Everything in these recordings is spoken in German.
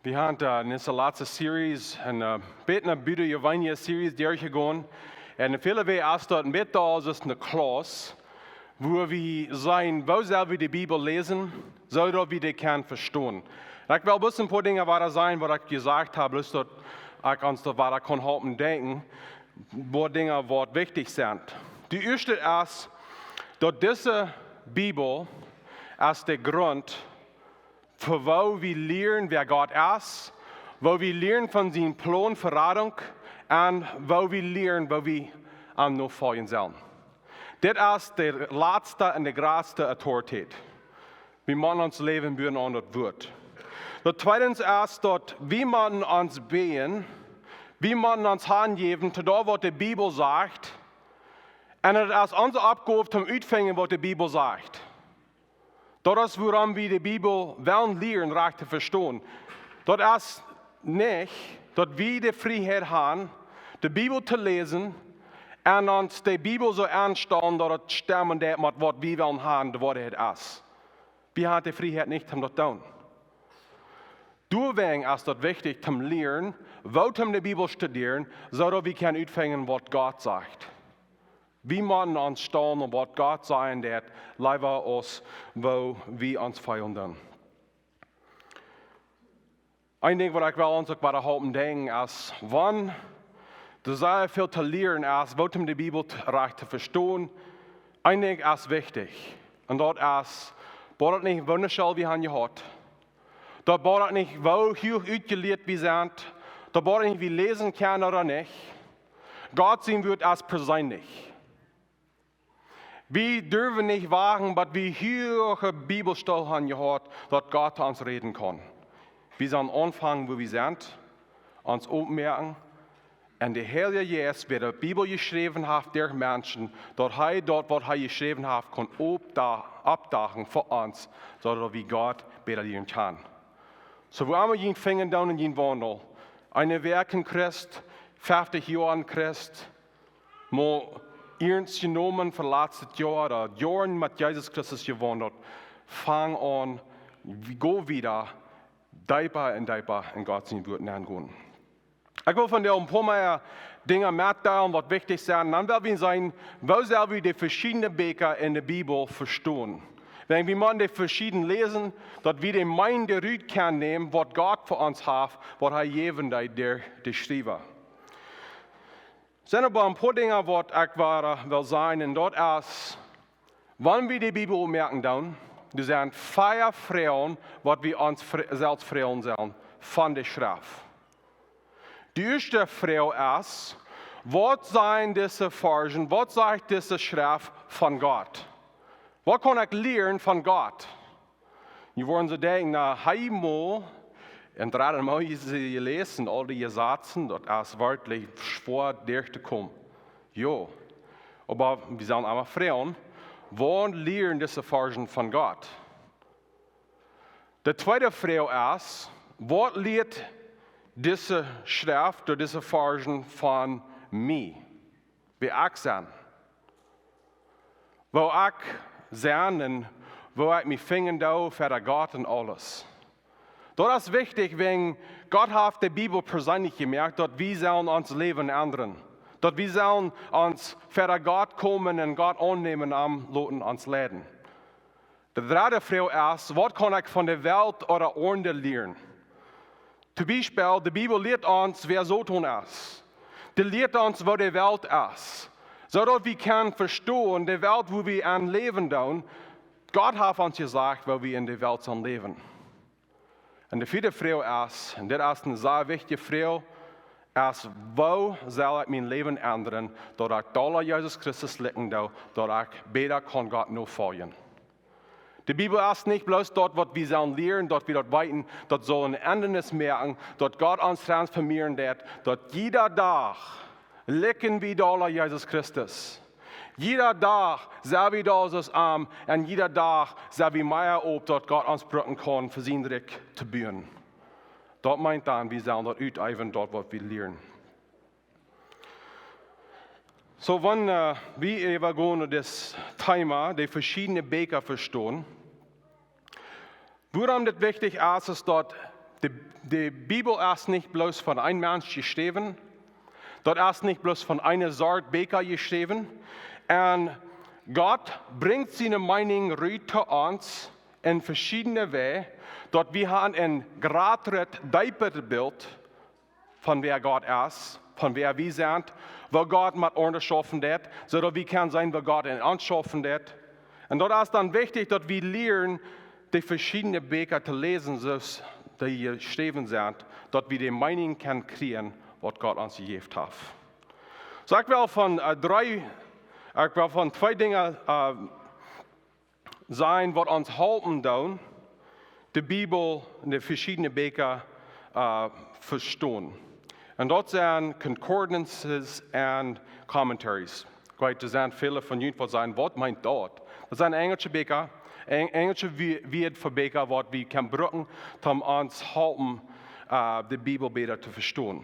Vi har in deze laatste series een beetje een Bijbel series doorgegaan. En veel wij als dat een beetje als een klas, wo we zijn, wo zullen we de Bibel lezen, zodat we die kunnen verstaan. Ik wil best een paar dingen waar zijn, wat ik gezegd heb, dus dat ik ons dat waar ik kan helpen denken, wat dingen wat wichtig zijn. De eerste is, dat deze Bibel als de grond voor waar we leren wie God is, waar we leren van zijn plan verrading en waar we leren waar we aan nog volgen zullen. Dit is de laatste en de grootste autoriteit. We moeten ons leven buren aan dat woord. Dat tweede is dat we moeten ons been, we moeten ons aangeven tot dat wat de Bibel zegt. En het is onze opgave om uitvinden wat de Bibel zegt. Dat is waarom we de Bibel willen leren, recht te verstaan. Dat is niet dat we de vrijheid hebben, de Bibel te lezen en ons de Bibel zo aanstaan dat het stemmen met wat we willen hebben, wat het is. We hebben de vrijheid niet om dat te doen. Doorweg is het wichtig om leren, om de Bibel studeren, zodat we kunnen uitvinden wat God zegt. We moeten ons staan op wat God zegt, dat leven ons, waar we ons vinden. Een ding wat ik wel ons ook bij de helpen denken is, wanneer er zo veel te leren is, om de Bibel recht te verstaan, een ding is wichtig. En dat is, dat het niet wunderschel wie han je had. Dat het niet hoe uitgeleerd we zijn, dat het niet wie lezen kan oder niet. God zien wordt als persoonlijk. We durven niet wagen, dat we hoge Bibelstel hebben gehad, dat God ons reden kan. We zijn aanvangen, waar we zijn, ons opmerken, en de hele Jezus, wie de Bibel geschreven heeft, der mensen, dat hij dat wat hij geschreven heeft, kan opdagen voor ons, zodat we God beter leren kan. Zo we allemaal geen vinger down in geen wandel. Een werken Christ, 50 jaar Christ, maar ernst genomen voor de laatste jaren, jaren met Jezus Christus gewandeld. Fang aan, go wieder, dieper en dieper in Gods woord aangaan. Ik wil van jou een paar meer dingen mitteilen, wat wichtig zijn. Dan wil we zijn, hoe zullen we de verschillende beker in de Bibel verstaan? Wenn wir man die verschieden lesen, dat we de Mind eruit kunnen nemen, wat God voor ons heeft, wat hij geven der geschreven. Er zijn een paar dingen wat ik wil zeggen, en dat is, wanneer we de Bibel merken dan, er zijn 4 vrouwen, wat we ons zelfs vrouwen zijn, van de schrift. De eerste vrouw is, wat zijn deze versen, wat zegt deze schrift van God? Wat kan ik leren van God? Je worden ze denken, nou, hij moet, en daarom moet je lezen, al die zaten, dat is werkelijk schwer dicht te komen. Ja, maar we zijn allemaal vrouwen, wat leren deze versen van God? De tweede vrouw is, wat leert deze schrift, door deze versen van mij? Wie ik zijn? Waar ik zijn en waar ik mijn vinger doe voor God en alles. Dat is wichtig, wenn God heeft de Bibel persoonlijk gemerkt, dat we zullen ons leven ändern. Dat we zullen ons voor God komen en God aannemen en laten ons leiden. De derde vraag is, wat kan ik van de wereld oder ander leren? Zum Beispiel, de Bibel leert ons wer Satan is. Die leert ons wat de wereld is. Zodat we kunnen verstaan, de wereld waar we aan leven doen, God heeft ons gezegd waar we in de wereld zullen leven. En de vierde vraag is, en dit is een zeer wichtige vraag, is, hoe zal ik mijn leven ändern, dat ik door Jezus Christus likken doe, dat ik beter kan God nog volgen. De Bibel is niet bloos dat wat we zullen leren, dat we dat weten, dat zal een endenis merken, dat God ons transformieren dat jeder dag likken we door Jezus Christus. Jeder dag zijn we door ons arm en jeder dag zijn we meer op dat God ons brukken kan voor zijn rijk te bouwen. Dat meint dan, we zullen dat uiteven dat wat we leren. So, wanneer we even gaan naar dit thema, de verschillende beker verstaan, waarom dit wichtig is dat die Bibel ist nicht bloß von einem Mensch geschrieben, dort ist nicht bloß von einer Sorte Beker geschrieben. Und Gott bringt seine Meinung rüber zu uns in verschiedene Wege. Dort wir haben ein gratis, tieferes Bild von wer Gott ist, von wer wir sind, wo Gott mit uns geschaffen hat, sodass wir können sein, wo Gott in uns geschaffen hat. Und dort ist dann wichtig, dass wir lernen, die verschiedenen Bücher zu lesen, so die geschrieben sind, dass wir die Meinung können kriegen, was Gott uns gegeben hat. So, ich will von zwei Dingen sein, was uns helfen, tun, die Bibel und die verschiedenen Bücher verstehen. Und dort sind Concordances und Commentaries. Ich weiß, das sind viele von Ihnen, die sagen, was meint dort? Das sind englische Bücher, englische Wörter für Bücher, die wir können brauchen, um uns helfen, die Bibel besser zu verstehen.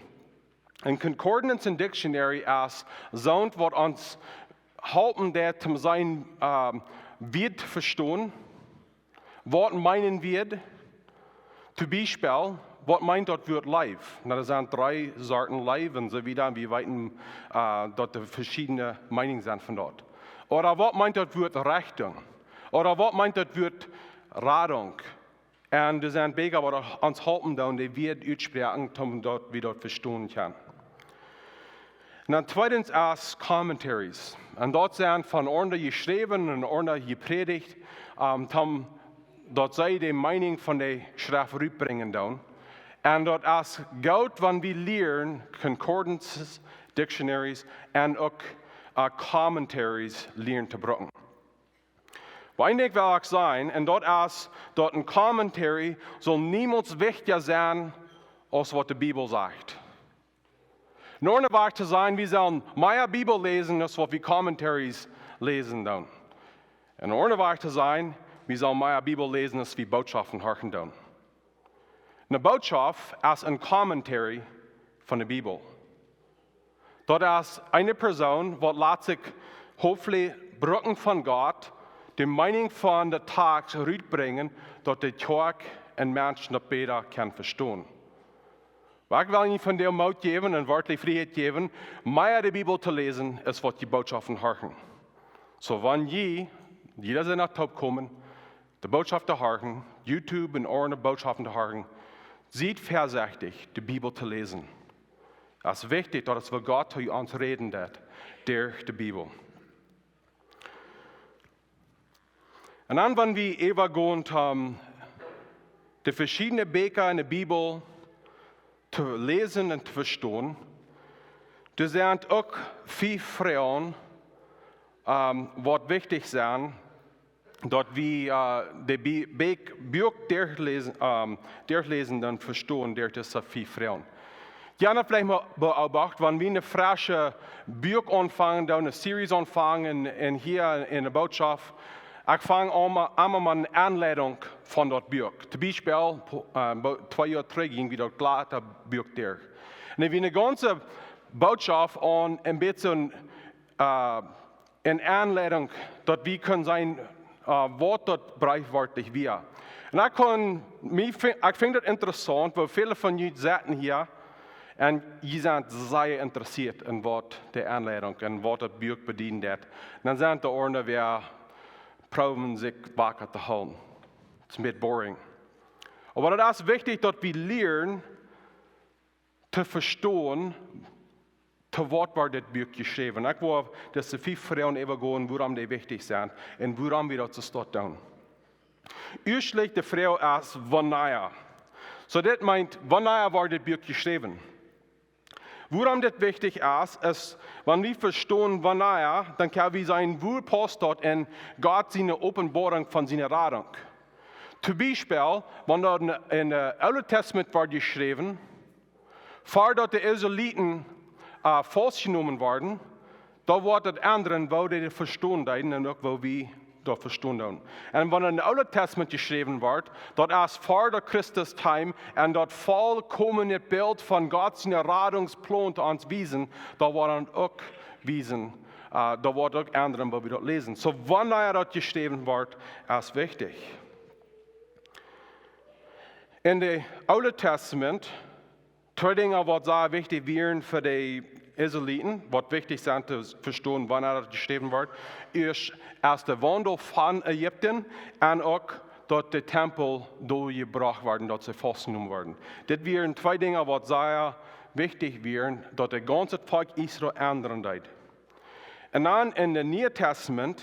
Ein Concordance und Dictionary ist so, was uns helfen, um sein Wort zu verstehen, was meinen wir, zum Beispiel, was meint dort Wort live? Das sind 3 Sorten live und so wieder, wie weit dort verschiedene Meinungen sind von dort. Oder was meint dort Wort Richtung? Oder was meint dort Wort Radung? Und das sind Beger, die uns helfen, die wir aussprechen, um dort wieder verstehen können. Und dann zweitens ist Commentaries. Und dort sind von ordentlich geschrieben und ordentlich gepredigt, dort sei die Meinung von der Schrift rüberbringen. Und dort ist gut, wenn wir lernen, Concordances, Dictionaries und auch Commentaries lernen zu brauchen. Weinig will auch sein, und dort ist dort ein Commentary soll niemals wichtiger sein, als was die Bibel sagt. Nur eine Wahrheit zu sein, wir sollen mehr Bibel lesen, als was wir Commentaries lesen. Und nur eine Wahrheit zu sein, wir sollen mehr Bibel lesen, als wir Botschaften hören. Eine Botschaft ist ein Commentary von der Bibel. Dort ist eine Person, die lässt sich hoffentlich Brücken von Gott, die Meinung von der Tag zurückbringen, dass die Kirche und Menschen noch besser verstehen. Ich will Ihnen von dem Mut geben und wörtlich Freiheit geben, mehr die Bibel zu lesen, als was die Botschaften hören. So, wenn jeder sind nach Top kommen, die Botschaft zu hören, YouTube und andere Botschaften zu hören, seid vorsichtig, die Bibel zu lesen. Es ist wichtig, dass wir Gott zu uns reden wird, durch die Bibel. Und dann, wenn wir übergehen, die verschiedenen Bücher in der Bibel zu lesen und zu verstehen, da sind auch 5 Frauen, was wichtig sind, dass wir die Bücher durchlesen und verstehen, durch diese 5 Frauen. Gerne vielleicht mal beobachten, wenn wir eine frische Buch anfangen, eine Serie anfangen, und hier in der Botschaft, ich fange einmal mal eine Anleitung von dort Buch. Zum Beispiel, 2 Jahre zurück ging wieder das Buch durch. Und wenn wir eine ganze Botschaft an ein bisschen eine Anleitung, dass wir können sein, was dort breitwortlich wir. Und ich finde das interessant, weil viele von euch sitzen hier und sie sind sehr interessiert in was die Anleitung und was das Buch bedient hat. Dann sind die Ordner, wer proben sich wacker zu halten. Das ist ein bisschen boring. Aber das ist wichtig, dass wir lernen, zu verstehen, zu was war das Buch geschrieben. Ich will, dass die 5 Frauen übergehen, warum die wichtig sind und warum wir das tun. Ursprünglich die Frau ist Vanaya. So das meint, Vanaya war das Buch geschrieben. Warum das wichtig ist, wenn wir verstehen Vanaya, dann können wir sein, wo passt dort in Gott seine Offenbarung von seiner Radung. Zum Beispiel, wenn dort in der Alten Testament war geschrieben, vor dort die Israeliten festgenommen worden, da war das anderen, wo die verstehen und auch wo wir da verstehen. Und wenn in der Alten Testament geschrieben wird, dort ist vor der Christus-Time und dort vollkommene Bild von Gott seiner Radungsplan zu uns wiesen, da waren auch wiesen, da war auch andere, wo wir dort lesen. So, wenn dort geschrieben wird, ist wichtig. In dem Alten Testament, zwei Dinge, was sehr wichtig wären für die Israeliten, was wichtig sind zu verstehen, wann geschrieben wird, ist erst der Wandel von Ägypten und auch, dass der Tempel durchgebracht werden, dass sie festgenommen werden. Das wären zwei Dinge, was sehr wichtig wären, dass der ganze Volk Israel ändern wird. Und dann in dem Neuen Testament,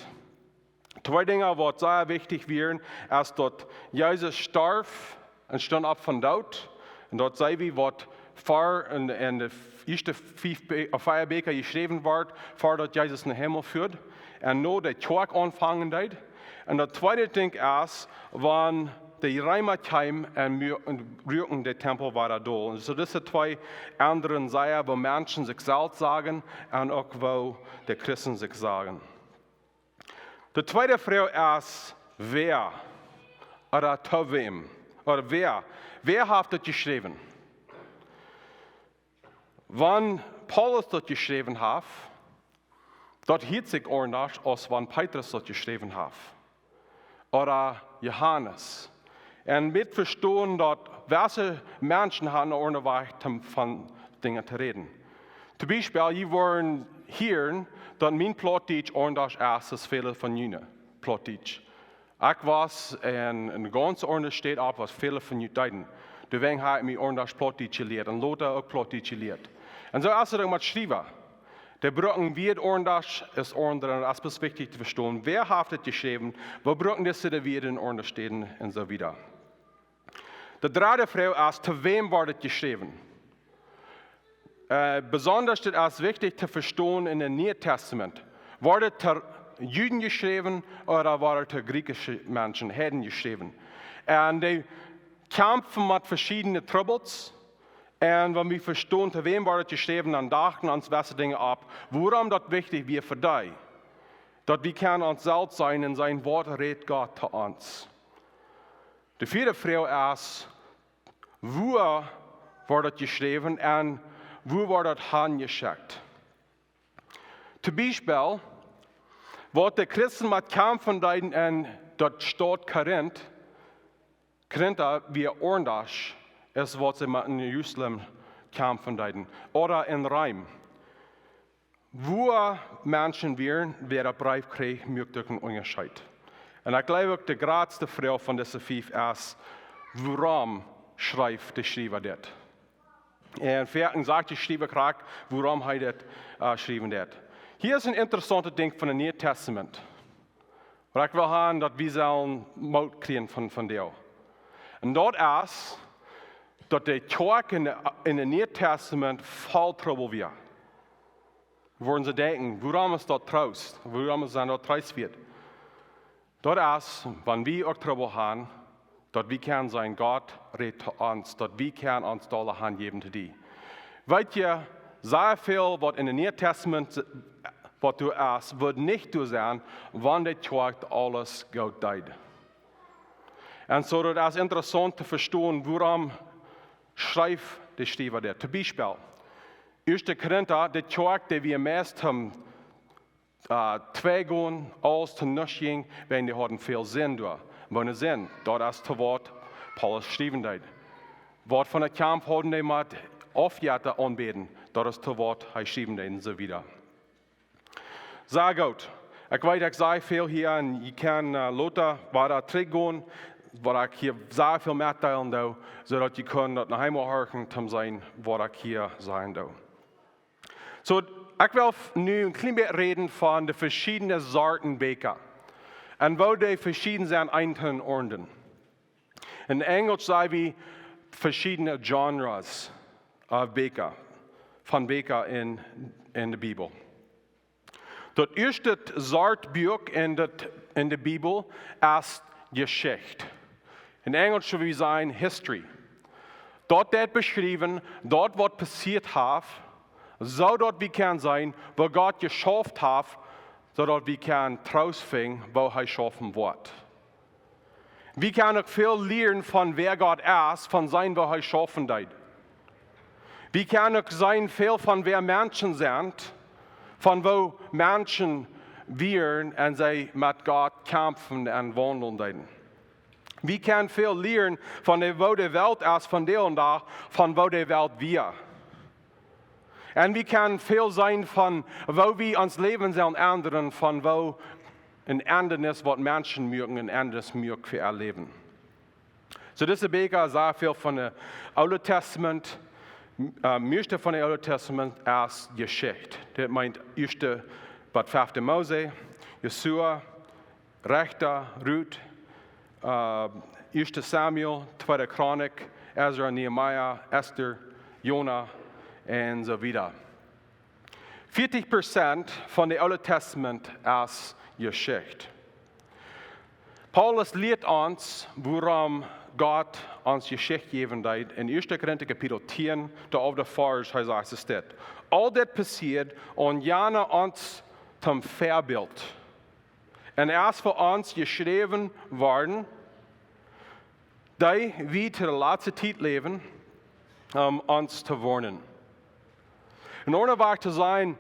zwei Dinge, was sehr wichtig wären, ist, dass Jesus starb und stand ab von dort. Und dort sei wie, was vor in der ersten Feierbäcker geschrieben wird, vor dass Jesus in den Himmel führt. Und nur der Tag anfangen wird. Und das zweite Ding ist, wenn die Reimer kamen und rühren der Tempel war da. Und so diese zwei anderen Seiten, wo Menschen sich selbst sagen und auch wo die Christen sich sagen. Die zweite Frage ist, wer oder zu wem? Oder wer hat das geschrieben? Wenn Paulus das geschrieben hat, dort hielt sich anders, als wenn Petrus das geschrieben hat. Oder Johannes. Und mit verstehen, dass welche Menschen haben eine Weise von Dingen zu reden. Zum Beispiel, wir wollen hören, dass mein Plattdeutsch anders ist als viele von Ihnen Plattdeutsch. Ich weiß, in ganz anders steht ab, was viele von Ihnen deuten. Deswegen habe ich mich anders Plattdeutsch gelehrt und Lothar auch Plattdeutsch gelehrt. Und so ist es mit Schreiber. Der Brücken wird anders ist andere, das ist wichtig zu verstehen. Wer hat das geschrieben? Wo Brücken das wieder in Ordnung stehen und so wieder. Die dritte Frage ist, zu wem war das geschrieben? Besonders ist es wichtig zu verstehen in dem Neuen Testament. War das zu Juden geschrieben oder war das zu griechischen Menschen, Heiden geschrieben? Und die kämpfen mit verschiedenen Troubles. Und wenn wir verstehen, zu wem war das geschrieben, dann dachten wir uns welche Dinge ab. Warum das wichtig wäre für dich? Dass wir können uns selbst sein und sein Wort redet Gott zu uns. Die vierte Frage ist, wo war das geschrieben und wo war das hingeschickt? Zum Beispiel, was die Christen mit kämpfen in der Stadt Korinth wie anders ist, was sie in Jerusalem kämpfen deuten. Oder in Reim. Wo Menschen wären, wer der Brief kriegt, möchte einen Unterschied. Und ich glaube, die größte Frage von diesen fünf ist, warum schreibt der Schreiber das? Und viertens sagt der Schreiber, warum er das geschrieben hat. Hier ist ein interessantes Ding von dem Neuen Testament. Und ich will haben, dass wir sollen Mut kriegen von dir. Und dort ist, dass der Tag in dem Neuen Testament voll Trouble wird. Wollen sie denken, warum ist dort Trost? Warum ist dort Trost wird? Dort ist, wenn wir auch Trouble haben, dass wir können sein, Gott redet zu uns, dass wir können uns alle Hand geben zu dir. Weißt ihr, sehr viel, was in dem Neuen Testament, was du hast, wird nicht du sein, wenn der Tag alles gut geht. Und so das ist interessant zu verstehen, warum schreibt der Schreiber das. Zum Beispiel, 1. Korinther, der Tag, der wir meist haben, zwei gehen, alles zu nichts ging, wenn die hatten viel Sinn da. Wenn Sinn, dort ist das Wort Paulus geschrieben hat. Wort von der Kampf hatten die mit Aufjährte anbeten, dort ist das Wort geschrieben und so wieder. Sehr gut. Ich weiß, ich sage viel hier und ich kann Lothar weiter zurückgehen, weil ich hier sehr viel mitteilen da, sodass ihr könnt nach Hause hören, um sein, was ich hier sagen da. So, ich will nun ein klein bisschen reden von den verschiedenen Sorten Bäcker und wo die verschieden sind einzelnen Orten. In Englisch sagen wir verschiedene Genres Bäcker, von Bäcker in der Bibel. Das erste Sortbuch in der Bibel ist Geschichte. In Englisch würde wir sagen History. Dort wird beschrieben, dort was passiert hat, so dort wir können sein, wo Gott geschaffen hat, so dort wir können herausfinden, wo er geschaffen wird. Wir können auch viel lernen von wer Gott ist, von sein, wo er geschaffen hat. Wir können auch sein viel von wer Menschen sind, von wo Menschen wären und sie mit Gott kämpfen und wandeln. Wir können viel lernen von der, wo die Welt ist, von der und da, von wo die Welt wir. Und wir können viel sein von, wo wir uns Leben sollen ändern, von wo ein Ändernis, was Menschen mögen, ein anderes mögen für ihr Leben. So, diese Beker sehr viel von dem Alten Testament, meiste von dem Alten Testament als Geschichte. Das meint, erste, was 5. Mose, Jesua, Richter, Ruth, 1. Samuel, 2. Chronik, Ezra, Nehemiah, Esther, Jona und so weiter. 40% von dem Alten Testament als Geschichte. Paulus lehrt uns, warum Gott uns Geschichte geben hat. In 1. Korinther Kapitel 10, da auf der Vers, heißt es das. All das passiert und jana uns zum Vorbild. Und erst für uns geschrieben worden, die wir zu der letzten Zeit leben, uns zu warnen. In Ordnung war zu sein,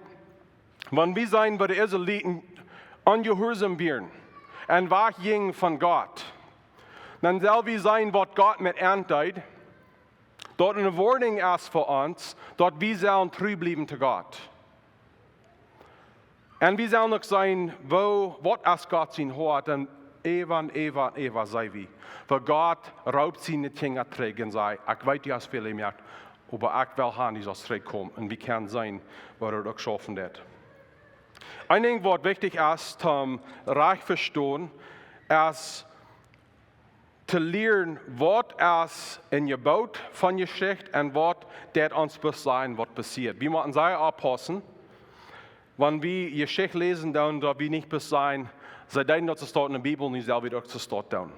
wenn wir sein bei den Israeliten ungehorsam werden und weggingen von Gott, dann soll wir sein, was Gott mit anteilt, dort eine Warnung ist für uns, dort wir sollen treu bleiben zu Gott. Und wir sollen auch sein, was Gott sein hat, und Eva sei wie. Weil Gott raubt seine Kinder zurück und sagt, ich weiß, du hast viel gemerkt, aber ich will haben, die soll zurückkommen. Und wir können sein, was auch schaffen wird. Ein Ding, was wichtig ist, zum reich verstehen, ist, zu lernen, was in Gebot von Geschichte und was das uns muss sein, was passiert. Wir müssen sehr aufpassen, wenn wir Geschichte lesen, dann da wir nicht bis sein, sei dein dort zu starten in der Bibel, nicht selber dort zu starten.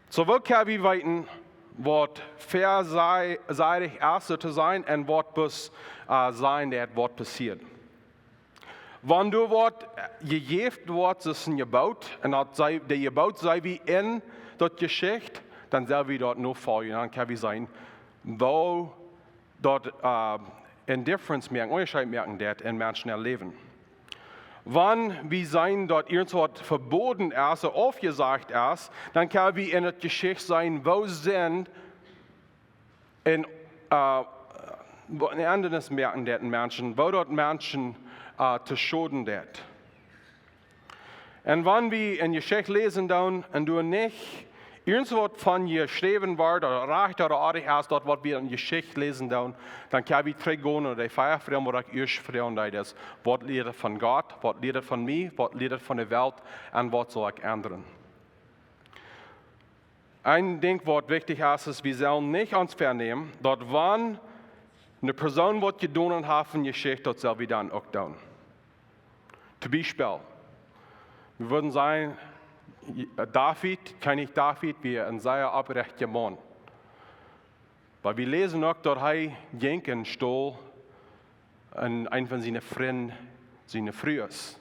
So wo können wir wissen, was vielseitig ist zu sein und was muss sein, was passiert. Wenn du was gegeben wird, ist ein Gebot, und der Gebot sei wie in der Geschichte, dann soll wir dort nur folgen. Dann kann wir sein, wo dort Indifference merken, Unterschied merken, das in Menschen erleben. Wenn wir sein, dort irgendwas verboten ist oder aufgesagt ist, dann kann wir in der Geschichte sein, wo sind in anderes merken, das in Menschen, wo dort Menschen zu schoden wird. Und wenn wir in Geschichte lesen dann, und du nicht irgendwas von geschrieben wird oder recht oder artig hast, dort, was wir in Geschichte lesen dann können wir zurückgehen und die Feierfragen, wo ich erst fragen, das was lehrt von Gott, was lehrt von mir, was lehrt von der Welt und was soll ich ändern. Ein Ding, was wichtig ist, wir sollen nicht uns vernehmen, dort wann eine Person, was getan hat in Geschichte, dort soll wir dann auch tun. Zum Beispiel, wir würden sagen, David, König David, wie ein sehr abrechter Mann. Weil wir lesen auch, dass er ging Stohl an einen von seinen Freunden, seine Frühers.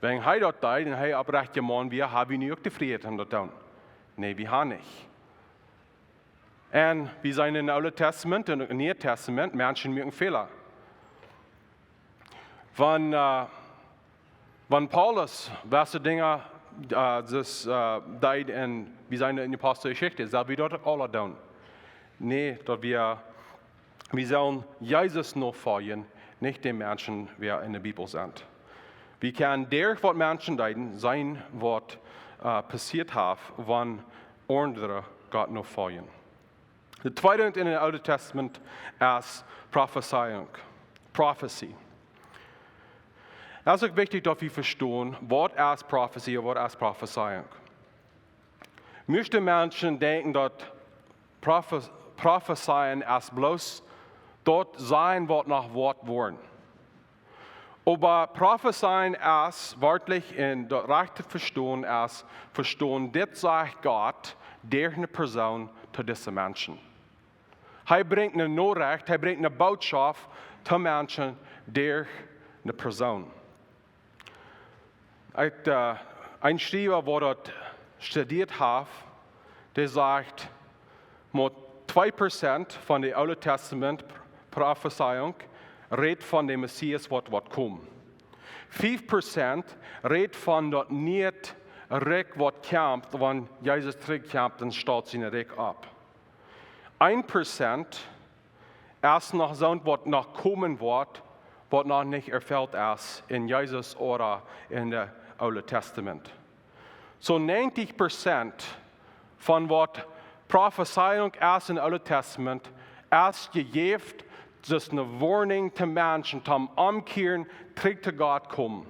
Wenn er dort da, dann er abrechter Mann, wir haben nicht auch die Freiheit dort tun. Nein, wir haben nicht. Und wir sind im Alten Testament und im Neuen Testament, Menschen machen Fehler. Wenn Paulus, welche Dinge das deed in, wir sind in der Apostelgeschichte, soll wir dort alle tun. Nee, dass wir sollen Jesus noch folgen, nicht den Menschen, die in der Bibel sind. Wir können der, was Menschen deuten, sein, was passiert hat, wenn andere Gott noch folgen. Der zweite in dem Alten Testament ist Prophezeiung. Prophecy. Das ist auch wichtig, dass wir verstehen, was ist Prophecy und was ist Prophezeiung. Manche Menschen denken, dass Prophezeien ist bloß dort sein, was nach Wort wollen. Aber Prophezeien ist wörtlich in der rechte Verstehen ist, verstehen, das sagt Gott, der eine Person zu diesen Menschen. Er bringt eine Nachricht, er bringt eine Botschaft zu Menschen, der eine Person. Ein Schreiber, der dort studiert hat, der sagt, nur 2% von der Alten Testament Prophezeiung redet von dem Messias, was kommt. 5% redet von dort nicht Reck wat kämpft, wann Jesus terugkämpft, dann staut sie Reck ab. 1% erst noch so, was noch kommen wird, was noch nicht erfüllt ist in Jesus oder in der Alten Testament. So 90% von was Prophezeiung ist im Alten Testament, ist gegeben, das ist eine Warnung zu Menschen, zum Umkehren, zurück zu Gott kommen.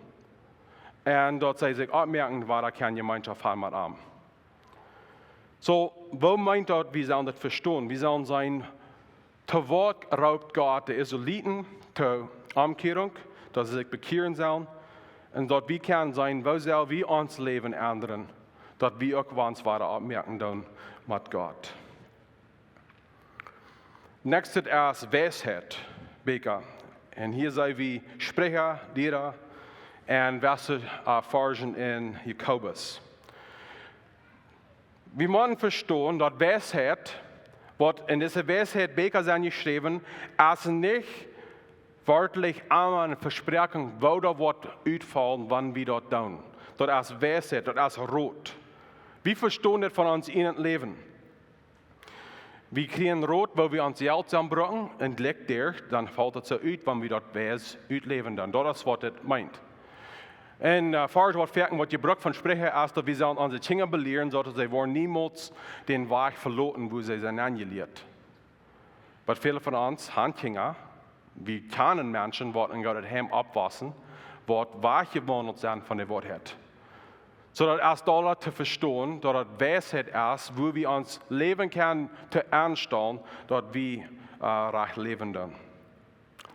Und dort sie sich abmerken, was da keine Gemeinschaft haben mit ihm. So, wo meint dort, wie sollen das verstehen? Wie sollen sein, zu Wort raubt Gott die Israeliten zur Umkehrung, dass sie sich bekehren sollen. Und dort wie kann sein, wo soll wir uns Leben ändern, dort wir auch uns weiter abmerken dann mit Gott. Nächstes ist Weisheit, Beker. Und hier sei wie Sprecher, Lehrer und Verse forschen in Jakobus. Wir müssen verstehen, dass Weisheit, was in dieser Weisheit Beker sind geschrieben, ist nicht wörtlich einmal eine Versprechung, wo da wird uitfallen, wann wir dort tun. Das ist Weisheit, das ist Rot. Wir verstehen das von uns in das Leben. Wir kriegen Rot, wo wir uns Geld zusammenbringen, und legt der, dann fällt es so uit, wenn wir dort Weis utleben dann. Das ist, was das meint. Und vorher was fertig, was gebraucht von Sprecher ist, dass wir sollen unsere Kinder belehren, sodass sie niemals den Weg verloren, wo sie sind angelehrt. Aber viele von uns haben Kinder, wir kennen Menschen, die in Gottes Heim abwassen, die weggewandelt sind von der Wahrheit. So dass erst da zu verstehen, dass das Weisheit ist, wo wir uns leben können, zu anstellen, dass wir recht leben dann.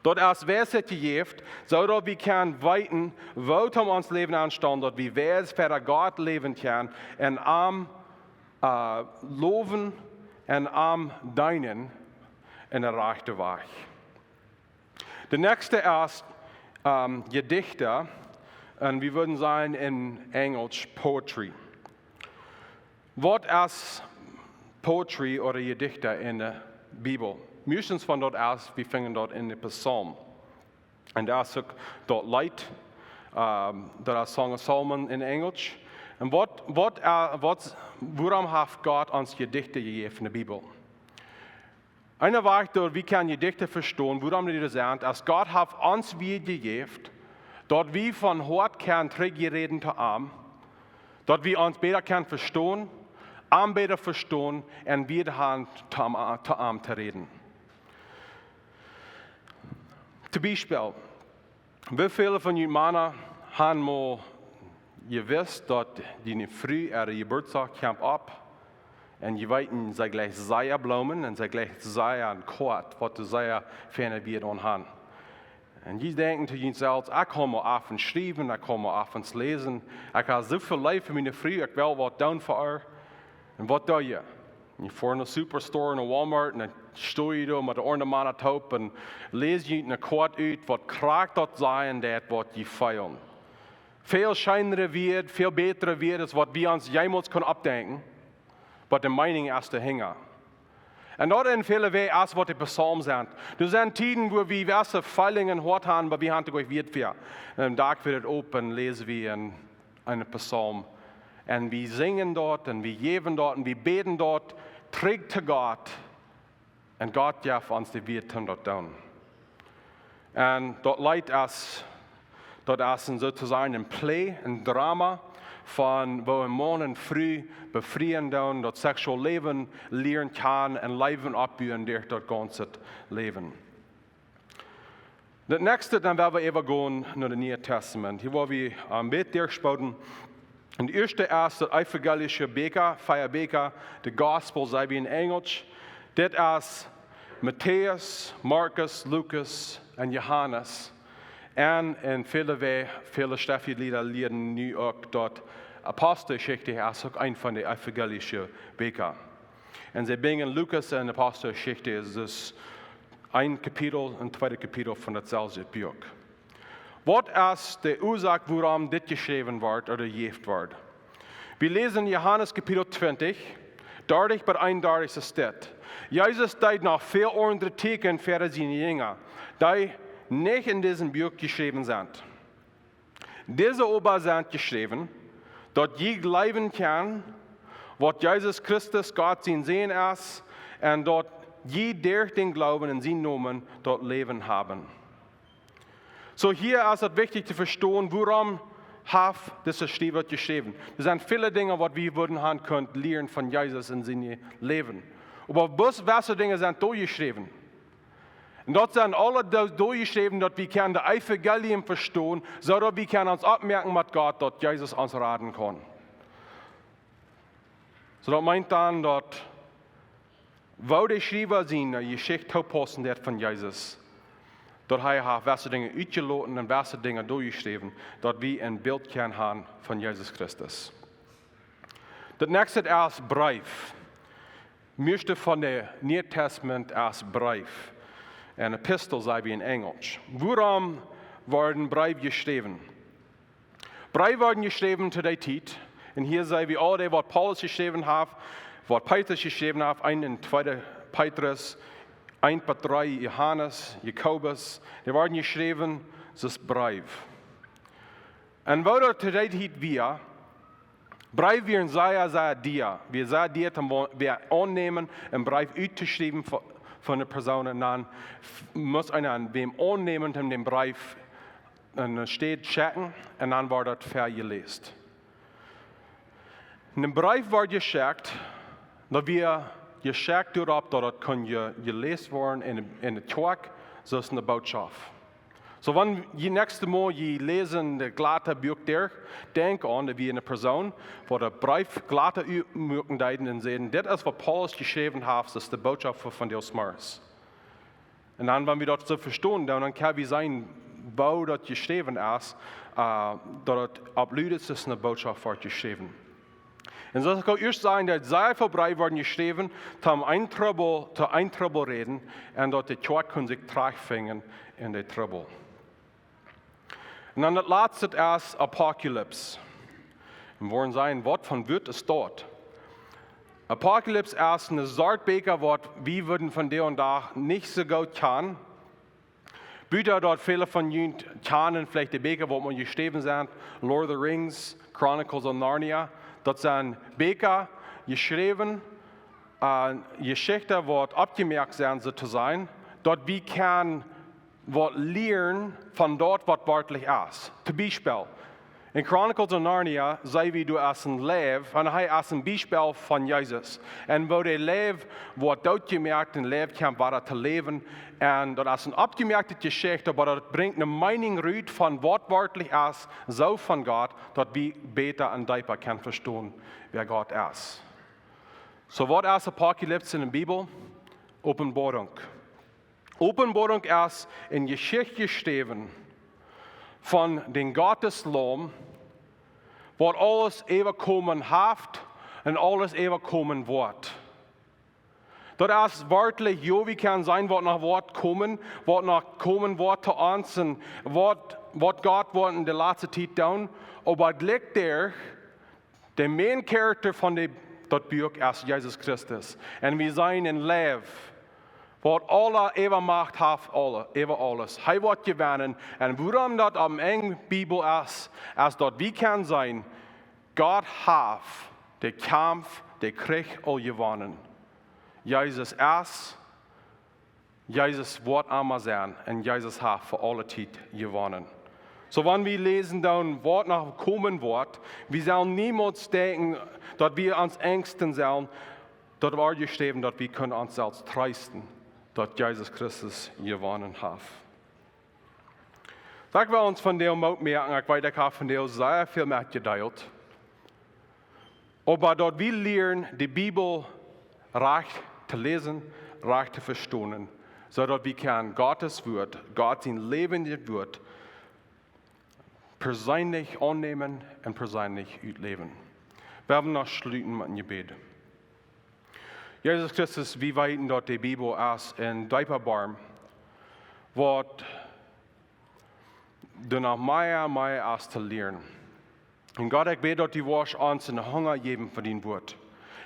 Dort ist Weisheit gegeben, so dass wir können weiten, wo wir uns Leben anstellen, dass wir weiß für Gott leben können, und am loben und am deinen in der rechten Weg. Der nächste ist Gedichte, und wir würden sagen in Englisch Poetry. Was ist Poetry oder Gedichte in der Bibel? Meistens von dort aus, wir finden dort in den Psalmen. Und da ist auch dort Lied, das ist Song of Solomon in Englisch. Und warum hat Gott uns Gedichte gegeben in der Bibel? Eine Weise, wie kann Gedichte verstehen, worum die das sind, als Gott hat uns wie gegeben, dort wir von Hort können reden zu ihm, dort wir uns besser können verstehen, am besser verstehen und wir haben zu ihm zu reden. Zum Beispiel, wie viele von euch Männern haben mal gewusst, dass die früh ihre Geburtstag kommt ab und die weiten, sie gleich sehr blumen und sie gleich sehr kort, was sie sehr ferner wird und haben. Und die denken zu ihnen selbst, ich kann mal auf und schreiben, ich kann mal auf und lesen, ich habe so viel Leid für meine Früh, ich will was tun für ihr. Und was tue ich? Ich fahre in den Superstore, in den Walmart, und dann stehe ich da mit der Ornament auf und lese ich eine Karte aus, was kriegt dort sein, das was die feiern. Viel scheinender wird, viel besser wird, als was wir uns jemals abdenken können, was die Meinung ist dahinter. Und dort in vielen Wegen ist, was die Psalmen sind. Das sind Zeiten, wo wir gewisse Feilungen gehört haben, aber wir haben es wird für. Und am Tag wird es open, lesen wir einen Psalm. Und wir singen dort, und wir geben dort, und wir beten dort, trägt zu Gott. Und Gott darf uns die Wirten dort tun. Und dort leid es, dort ist sozusagen ein Play, ein Drama, von wo im Morgen früh befreien tun, dort sexuelles Leben lernen kann und Leben abbauen durch dort ganze Leben. Das nächste, dann werden wir eben gehen nach dem Neuen Testament. Hier wollen wir am Bett durchspauten. Und der erste ist der evangelische Beker, Feierbeker, der Gospel, sei wie in Englisch. Das ist Matthäus, Markus, Lukas und Johannes. Und in viele Staffellieder lehren nu auch dort Apostelgeschichte, ist auch ein von den evangelischen Beker. Und sie bringen Lukas und Apostelgeschichte, ist ein Kapitel, ein zweites Kapitel von derselben Buch. Was ist die Ursache, warum das geschrieben wird oder gegeben wird? Wir lesen Johannes Kapitel 20, 30 bis 31 steht. Jesus hat noch viel andere Theken für seine Jünger, die nicht in diesem Buch geschrieben sind. Diese aber sind geschrieben, Dort je leben kann, wat Jesus Christus Gott sein Sehen ist, und dort je durch den Glauben in sein Namen dort Leben haben. So hier ist es wichtig zu verstehen, warum hat dieses Stiefel geschrieben. Es sind viele Dinge, was wir würden haben können, lernen von Jesus in seinem Leben. Aber welche Dinge sind durchgeschrieben? Und dort sind alle durchgeschrieben, dass wir das Evangelium verstehen, so dass wir uns abmerken, was Gott dort Jesus uns raten kann. So das meint dann, dass wo die Schreiber sind, die Geschichte passen von Jesus, dort hat welche Dinge uitgelaten und welche Dinge durchgeschrieben, dass wir ein Bild haben von Jesus Christus. Das nächste ist Brief. Meeste von dem Neuen Testament ist Brief. Eine Epistel, sei wie in Englisch. Warum werden Briefe geschrieben? Briefe werden geschrieben zu der Zeit. Und hier sei wie all das, was Paulus geschrieben hat, was Petrus geschrieben hat, 1 und 2 Petrus, 1 bis 3 Johannes, Jakobus, die werden geschrieben, das ist Brief. Und wo das zu der Zeit wir, Brief werden sehr dir. Wir sehr dir, wir annehmen, einen Brief auszuschreiben von einer Person, und dann muss einer an wem annehmen, den Brief steht checken, und dann wird das vergelesen. Ein Brief wird geschickt, dass wir geschickt darauf, dass das kann gelesen werden in der Tag, so ist eine Botschaft. So wenn je nächste Mal je lesen das glatte Buch durch, denk an, dass wir eine Person, wo der Brief glatte Möglichkeiten und sehen, das ist, was Paulus geschrieben hat, das ist die Botschaft von Deus Mars. Und dann, wenn wir das so verstehen, dann kann wir sein, wo das geschrieben ist, dass das ablödet, ist eine Botschaft wird geschrieben. Und so kann ich sagen, dass sehr viele Briefe werden geschrieben, um ein Trouble reden, und dass die Tag können sich tragfingen in der Trouble. Und dann das letzte ist Apokalypse. Wir wollen sagen, was von wird es dort? Apokalypse ist eine Sortbeker, was wir würden von der und da nicht so gut kennen. Bücher dort viele von Ihnen kennen, vielleicht die Beker, wo man geschrieben sind, Lord of the Rings, Chronicles of Narnia. Das sind Beker geschrieben, Geschichten, die abgemerkt sind, sozusagen. Dort wir können was lernen von dort, was wörtlich ist. Zum Beispiel, in Chronicles of Narnia, sei wie du als ein Lev, und er ist ein Beispiel von Jesus. Und wo der Lev, wo dort gemerkt, ein Lev kann weiter zu leben, und das ist eine abgemerkte Geschichte, aber das bringt eine Meinung rüber von wortwörtlich ist, so von Gott, dass wir besser und tiefer kann verstehen, wer Gott ist. So, was ist Apokalypse in der Bibel? Offenbarung. Offenbarung ist in Geschichte geschrieben von den Gotteslamm, wo alles ewig kommen hat und alles ewig kommen wird. Das ist wörtlich, ja, wie kann sein, was nach Wort kommen, was nach kommen wird zu uns und was Gott wird in der letzten Zeit tun. Aber es liegt der Main Character von dem Buch ist Jesus Christus. Und wir sind in Leben. Wat alle ewig Macht hat, ewig alles. Er wird gewinnen. Und warum das am engen Bibel ist dass wir können sein, Gott hat den Kampf, den Krieg all gewonnen. Jesus ist, Jesus wird einmal sein, und Jesus hat für alle Zeit gewonnen. So, wenn wir lesen, dann Wort nach kommen wird, wir sollen niemals denken, dass wir uns ängsten sollen, dort war geschrieben, dass wir können uns selbst trösten. Dass Jesus Christus gewonnen hat. Ich will uns von dem merken, ich weiß, ich habe von dem sehr viel mitgeteilt. Aber dort wir lernen, die Bibel recht zu lesen, recht zu verstehen, sodass wir können Gottes Wort, Gott sein lebendes Wort, persönlich annehmen und persönlich ausleben. Wir werden noch schließen mit einem Gebet. Jesus Christus, wie weit dort die Bibel ist in Deiperbarm, was du noch mehr ist zu lernen. Und Gott, ich bete, dass du uns einen Hunger geben für dein Wort.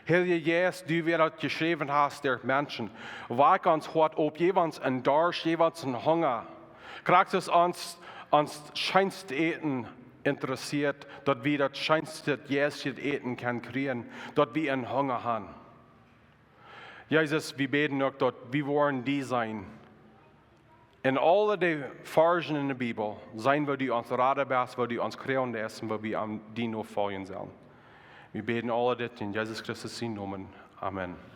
Herr Jesus, du wirst geschrieben hast der Menschen, weck uns heute auf, jeweils ein Dorsch, jeweils ein Hunger. Kriegst es uns scheinst eten interessiert, dass wir das scheinste Jäschen eten kann kriegen, dass wir einen Hunger haben. Jesus, wir beten auch, dass wir wollen die sein. In alle die Versen in der Bibel sein wir die uns raten, wo die uns kriegen essen, wo wir an die nur folgen sollen. Wir beten alle das in Jesus Christus Namen. Amen.